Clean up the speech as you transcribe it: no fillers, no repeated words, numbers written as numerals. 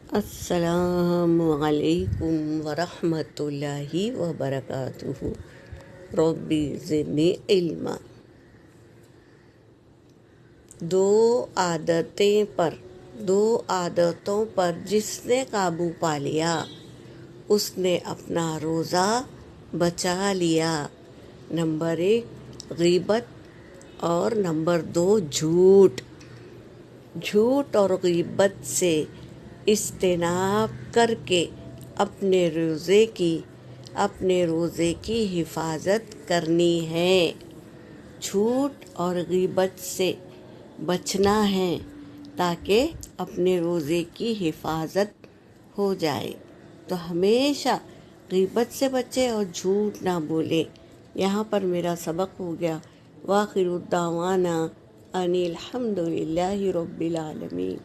अस्सलामु अलैकुम वरहमतुल्लाहि वबरकातुहू। रब्बी ज़िदनी इल्मा। दो आदतों पर जिसने काबू पा लिया उसने अपना रोज़ा बचा लिया। नंबर 1 गीबत और नंबर 2 झूठ। झूठ और गीबत से इज्तिनाब करके अपने रोज़े की हिफाजत करनी है। झूठ और गीबत से बचना है ताकि अपने रोज़े की हिफाजत हो जाए। तो हमेशा गीबत से बचे और झूठ ना बोले। यहाँ पर मेरा सबक हो गया। वाखिरु दावाना अनिल हम्दुलिल्लाहि रब्बिल आलमीन।